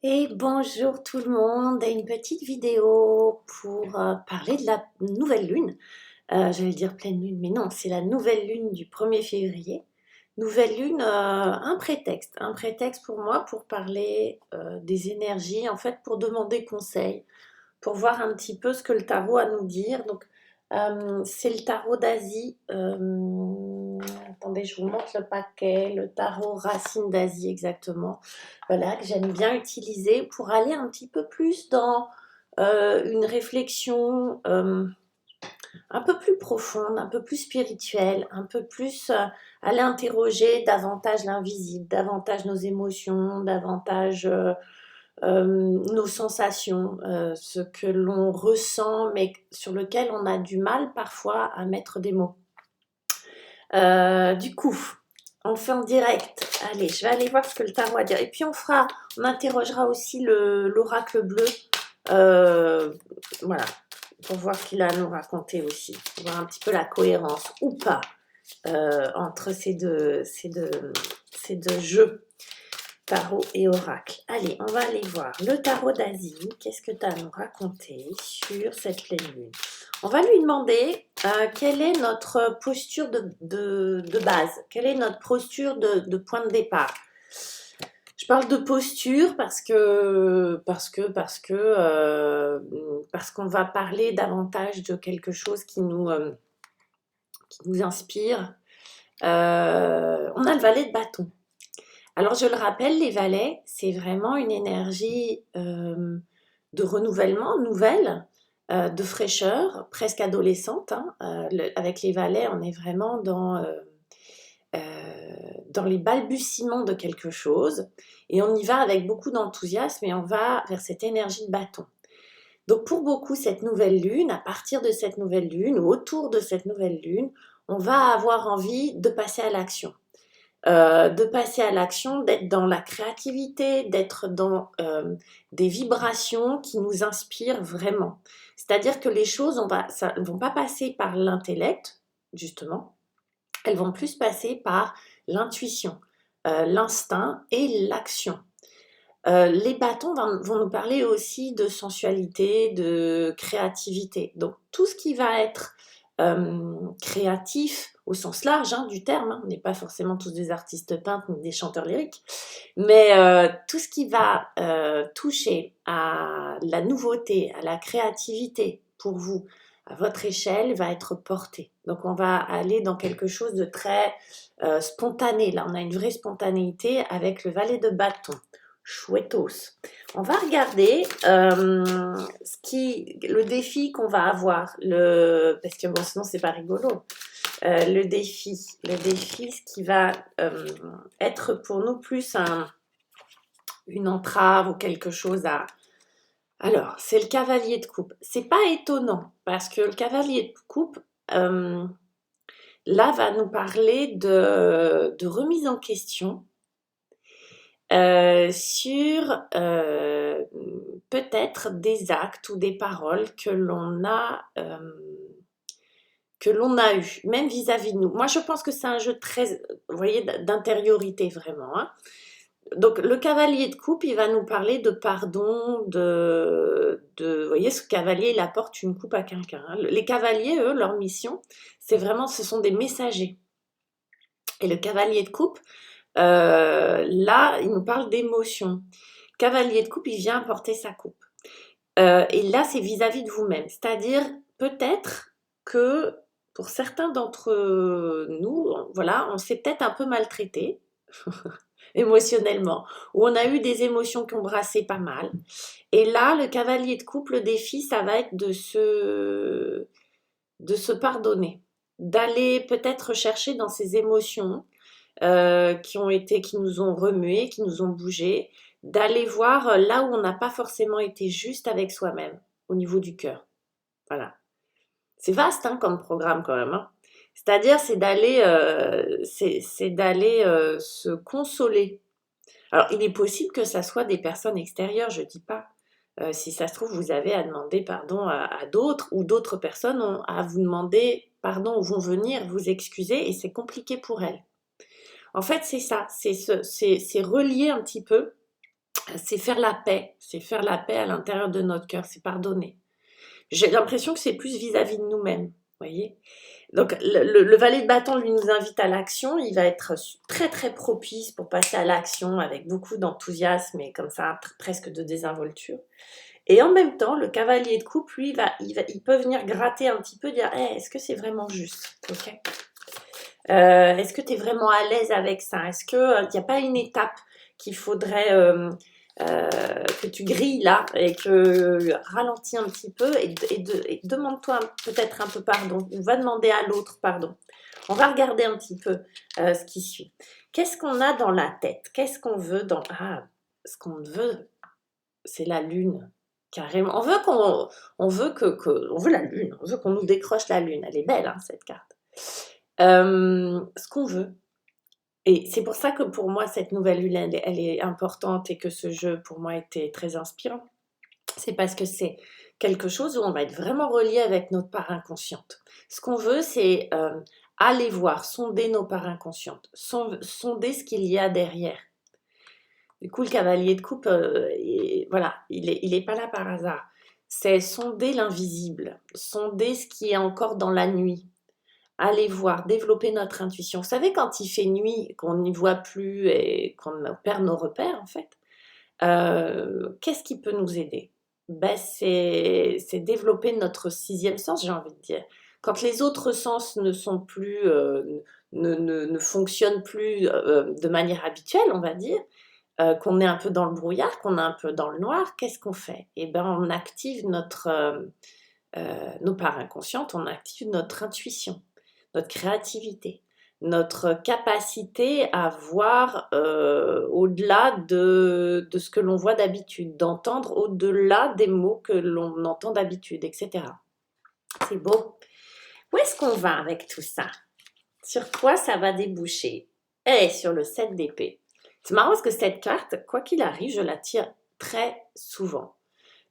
Et bonjour tout le monde, et une petite vidéo pour parler de la nouvelle lune. J'allais dire pleine lune, mais non, c'est la nouvelle lune du 1er février. Nouvelle lune, un prétexte pour moi pour parler des énergies, en fait pour demander conseil, pour voir un petit peu ce que le tarot a à nous dire. Donc, c'est le tarot d'Asie. Attendez, je vous montre le paquet. Le tarot racine d'Asie, exactement. Voilà, que j'aime bien utiliser pour aller un petit peu plus dans une réflexion un peu plus profonde, un peu plus spirituelle, un peu plus aller interroger davantage l'invisible, davantage nos émotions, davantage nos sensations, ce que l'on ressent, mais sur lequel on a du mal parfois à mettre des mots. Du coup, on le fait en direct. Allez, je vais aller voir ce que le tarot a à dire. Et puis on interrogera aussi l'oracle bleu. Voilà, pour voir ce qu'il a à nous raconter aussi. Pour voir un petit peu la cohérence ou pas entre ces deux jeux. Tarot et oracle. Allez, on va aller voir le tarot d'Asie. Qu'est-ce que tu as à nous raconter sur cette pleine lune? On va lui demander quelle est notre posture de base, quelle est notre posture de point de départ. Je parle de posture parce qu'on va parler davantage de quelque chose qui nous inspire. On a le valet de bâton. Alors je le rappelle, les valets, c'est vraiment une énergie de renouvellement, nouvelle, de fraîcheur, presque adolescente, hein. Avec les valets, on est vraiment dans les balbutiements de quelque chose, et on y va avec beaucoup d'enthousiasme, et on va vers cette énergie de bâton. Donc pour beaucoup, cette nouvelle lune, à partir de cette nouvelle lune, ou autour de cette nouvelle lune, on va avoir envie de passer à l'action. D'être dans la créativité, d'être dans des vibrations qui nous inspirent vraiment. C'est-à-dire que les choses ne vont pas passer par l'intellect, justement, elles vont plus passer par l'intuition, l'instinct et l'action. Les bâtons vont nous parler aussi de sensualité, de créativité. Donc tout ce qui va être créatif au sens large hein, du terme, hein, on n'est pas forcément tous des artistes peintres ni des chanteurs lyriques, mais tout ce qui va toucher à la nouveauté, à la créativité pour vous, à votre échelle, va être porté. Donc on va aller dans quelque chose de très spontané. Là, on a une vraie spontanéité avec le valet de bâton. Chouettos. On va regarder le défi qu'on va avoir, parce que bon, sinon c'est pas rigolo. Le défi, ce qui va être pour nous plus une entrave ou quelque chose à. Alors, c'est le cavalier de coupe. C'est pas étonnant parce que le cavalier de coupe, là, va nous parler de remise en question sur peut-être des actes ou des paroles que l'on a eu, même vis-à-vis de nous. Moi, je pense que c'est un jeu très, vous voyez, d'intériorité vraiment. Hein. Donc, le cavalier de coupe, il va nous parler de pardon, vous voyez, ce cavalier, il apporte une coupe à quelqu'un. Hein. Les cavaliers, eux, leur mission, ce sont des messagers. Et le cavalier de coupe, là, il nous parle d'émotion. Cavalier de coupe, il vient apporter sa coupe. Et là, c'est vis-à-vis de vous-même. C'est-à-dire, peut-être que pour certains d'entre nous, voilà, on s'est peut-être un peu maltraité émotionnellement, ou on a eu des émotions qui ont brassé pas mal. Et là, le cavalier de coupe, le défi, ça va être de se pardonner, d'aller peut-être chercher dans ces émotions qui nous ont remués, qui nous ont bougé, d'aller voir là où on n'a pas forcément été juste avec soi-même, au niveau du cœur. Voilà. C'est vaste hein, comme programme quand même. Hein. C'est-à-dire, c'est d'aller se consoler. Alors, il est possible que ça soit des personnes extérieures, je ne dis pas. Si ça se trouve, vous avez à demander pardon à d'autres, ou d'autres personnes ont à vous demander pardon, ou vont venir vous excuser, et c'est compliqué pour elles. En fait, c'est ça, c'est relier un petit peu c'est faire la paix. C'est faire la paix à l'intérieur de notre cœur, c'est pardonner. J'ai l'impression que c'est plus vis-à-vis de nous-mêmes, vous voyez. Donc le valet de bâton lui nous invite à l'action, il va être très très propice pour passer à l'action avec beaucoup d'enthousiasme et comme ça presque de désinvolture. Et en même temps, le cavalier de coupe, lui, il peut venir gratter un petit peu, dire hey, est-ce que c'est vraiment juste, ok. Est-ce que tu es vraiment à l'aise avec ça? Est-ce qu'il n'y a pas une étape qu'il faudrait que tu grilles là et que ralentis un petit peu et demande-toi peut-être un peu pardon ou va demander à l'autre pardon. On va regarder un petit peu ce qui suit. Qu'est-ce qu'on a dans la tête? Qu'est-ce qu'on veut dans... Ah, ce qu'on veut, c'est la lune. Carrément. On veut on veut la lune. On veut qu'on nous décroche la lune. Elle est belle, hein, cette carte. Ce qu'on veut. Et c'est pour ça que pour moi, cette nouvelle lune, elle est importante et que ce jeu, pour moi, était très inspirant. C'est parce que c'est quelque chose où on va être vraiment relié avec notre part inconsciente. Ce qu'on veut, c'est aller voir, sonder nos parts inconscientes, sonder ce qu'il y a derrière. Du coup, le cavalier de coupe, voilà, il est pas là par hasard. C'est sonder l'invisible, sonder ce qui est encore dans la nuit, aller voir, développer notre intuition. Vous savez, quand il fait nuit, qu'on n'y voit plus et qu'on perd nos repères, en fait, qu'est-ce qui peut nous aider? Ben, c'est développer notre sixième sens, j'ai envie de dire. Quand les autres sens ne sont plus, ne fonctionnent plus de manière habituelle, on va dire, qu'on est un peu dans le brouillard, qu'on est un peu dans le noir, qu'est-ce qu'on fait? Eh ben, on active nos parts inconscientes, on active notre intuition, notre créativité, notre capacité à voir au-delà de ce que l'on voit d'habitude, d'entendre au-delà des mots que l'on entend d'habitude, etc. C'est beau. Où est-ce qu'on va avec tout ça? Sur quoi ça va déboucher? Eh, sur le 7 d'épée. C'est marrant parce que cette carte, quoi qu'il arrive, je la tire très souvent.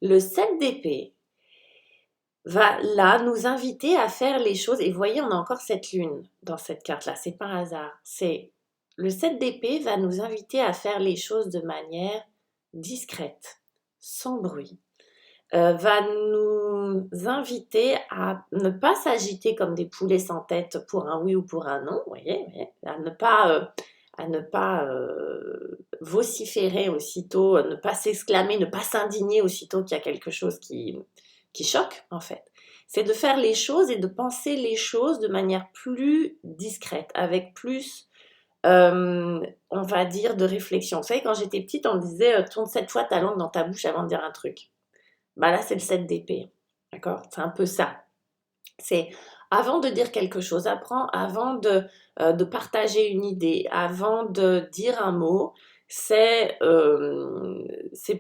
Le 7 d'épée va là nous inviter à faire les choses. Et vous voyez, on a encore cette lune dans cette carte-là. C'est pas un hasard. C'est le 7 d'épée va nous inviter à faire les choses de manière discrète, sans bruit. Va nous inviter à ne pas s'agiter comme des poulets sans tête pour un oui ou pour un non, vous voyez, à ne pas vociférer aussitôt, à ne pas s'exclamer, ne pas s'indigner aussitôt qu'il y a quelque chose qui choque, en fait. C'est de faire les choses et de penser les choses de manière plus discrète, avec plus, on va dire, de réflexion. Vous savez, quand j'étais petite, on me disait tourne 7 fois ta langue dans ta bouche avant de dire un truc. Bah là, c'est le 7 d'épée. D'accord? C'est un peu ça. C'est avant de dire quelque chose, avant de partager une idée, avant de dire un mot, c'est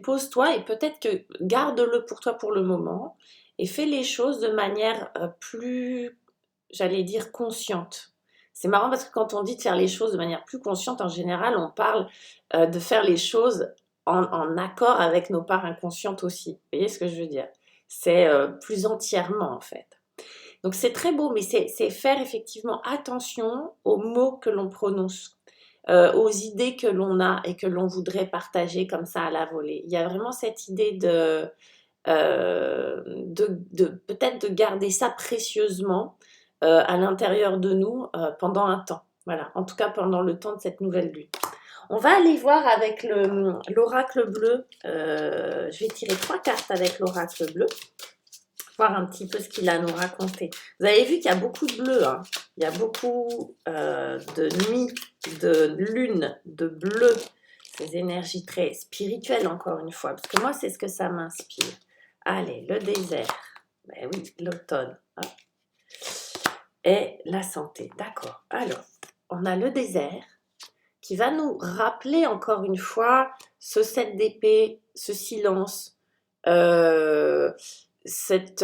pose-toi et peut-être que garde-le pour toi pour le moment et fais les choses de manière plus, j'allais dire, consciente. C'est marrant parce que quand on dit de faire les choses de manière plus consciente, en général, on parle de faire les choses en accord avec nos parts inconscientes aussi. Vous voyez ce que je veux dire? C'est plus entièrement en fait. Donc c'est très beau, mais c'est faire effectivement attention aux mots que l'on prononce, aux idées que l'on a et que l'on voudrait partager comme ça à la volée. Il y a vraiment cette idée de peut-être de garder ça précieusement à l'intérieur de nous pendant un temps. Voilà, en tout cas pendant le temps de cette nouvelle lune. On va aller voir avec l'oracle bleu. Je vais tirer 3 cartes avec l'oracle bleu. Voir un petit peu ce qu'il a à nous raconter. Vous avez vu qu'il y a beaucoup de bleu. Hein. Il y a beaucoup de nuit, de lune, de bleu. Ces énergies très spirituelles, encore une fois. Parce que moi, c'est ce que ça m'inspire. Allez, le désert. Ben oui, l'automne. Hein. Et la santé. D'accord. Alors, on a le désert qui va nous rappeler encore une fois ce 7 d'épée, ce silence, cette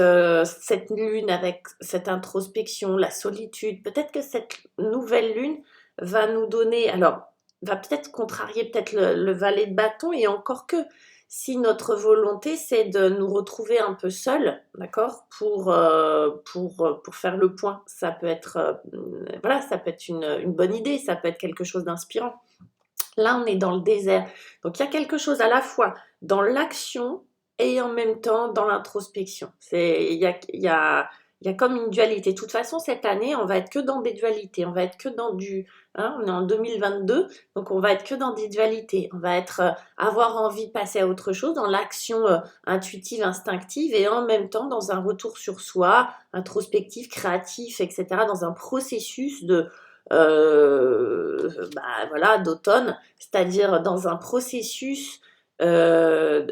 lune avec cette introspection, la solitude. Peut-être que cette nouvelle lune va nous donner, alors, va peut-être contrarier peut-être le valet de bâton, et encore que si notre volonté c'est de nous retrouver un peu seuls, d'accord, pour faire le point, ça peut être voilà, ça peut être une bonne idée, ça peut être quelque chose d'inspirant. Là, on est dans le désert. Donc, il y a quelque chose à la fois dans l'action et en même temps dans l'introspection. Il y a comme une dualité. De toute façon, cette année, on va être que dans des dualités. On va être que dans du... hein, on est en 2022, donc on va être que dans des dualités. On va être avoir envie de passer à autre chose dans l'action intuitive, instinctive, et en même temps dans un retour sur soi, introspectif, créatif, etc., dans un processus de... voilà, d'automne, c'est-à-dire dans un processus de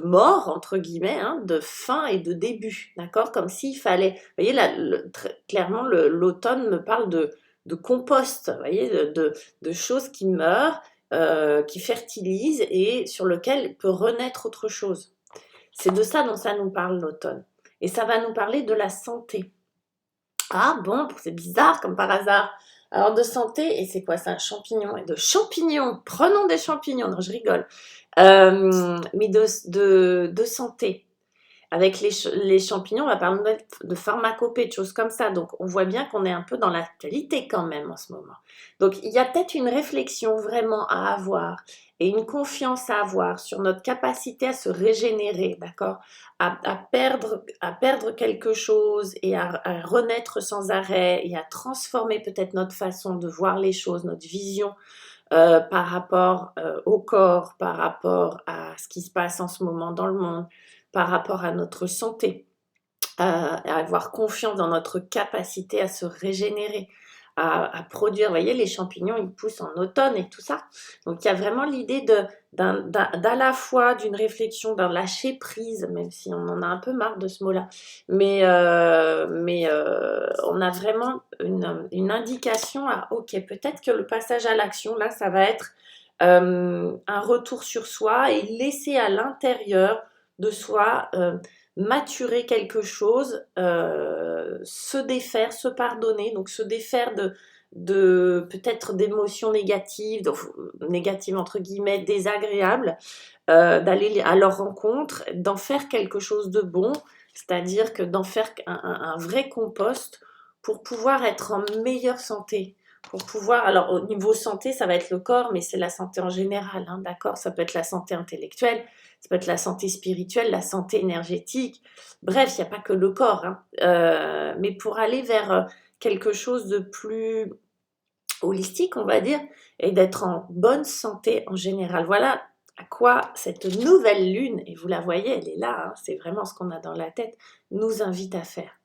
mort, entre guillemets, hein, de fin et de début, d'accord? Comme s'il fallait... Vous voyez, là, clairement, l'automne me parle de compost, vous voyez, de choses qui meurent, qui fertilisent et sur lequel peut renaître autre chose. C'est de ça dont ça nous parle, l'automne. Et ça va nous parler de la santé. Ah bon, c'est bizarre comme par hasard. Alors de santé, et c'est quoi ça, un champignon? Et de champignons, prenons des champignons, non je rigole. Mais de santé. Avec les champignons, on va parler de pharmacopée, de choses comme ça. Donc, on voit bien qu'on est un peu dans l'actualité quand même en ce moment. Donc, il y a peut-être une réflexion vraiment à avoir et une confiance à avoir sur notre capacité à se régénérer, d'accord? À perdre quelque chose et à renaître sans arrêt et à transformer peut-être notre façon de voir les choses, notre vision par rapport au corps, par rapport à ce qui se passe en ce moment dans le monde, par rapport à notre santé, à avoir confiance dans notre capacité à se régénérer, à produire. Vous voyez, les champignons, ils poussent en automne et tout ça. Donc, il y a vraiment l'idée d'à la fois d'une réflexion, d'un lâcher prise, même si on en a un peu marre de ce mot-là, mais on a vraiment une indication à, ok, peut-être que le passage à l'action, là, ça va être un retour sur soi et laisser à l'intérieur de soi maturer quelque chose, se défaire, se pardonner, donc se défaire de peut-être d'émotions négatives, négatives entre guillemets, désagréables, d'aller à leur rencontre, d'en faire quelque chose de bon, c'est-à-dire que d'en faire un vrai compost pour pouvoir être en meilleure santé. Pour pouvoir, alors au niveau santé, ça va être le corps, mais c'est la santé en général, hein, d'accord? Ça peut être la santé intellectuelle, ça peut être la santé spirituelle, la santé énergétique. Bref, il n'y a pas que le corps, hein. Mais pour aller vers quelque chose de plus holistique, on va dire, et d'être en bonne santé en général. Voilà à quoi cette nouvelle lune, et vous la voyez, elle est là, hein, c'est vraiment ce qu'on a dans la tête, nous invite à faire.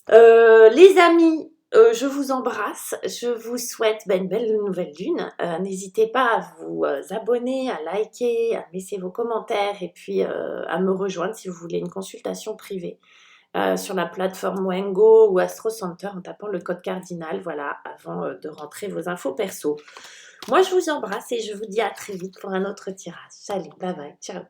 Les amis, je vous embrasse, je vous souhaite une belle nouvelle lune. N'hésitez pas à vous abonner, à liker, à laisser vos commentaires et puis à me rejoindre si vous voulez une consultation privée sur la plateforme Wengo ou Astro Center en tapant le code cardinal, voilà, avant de rentrer vos infos perso. Moi, je vous embrasse et je vous dis à très vite pour un autre tirage. Salut, bye bye, ciao.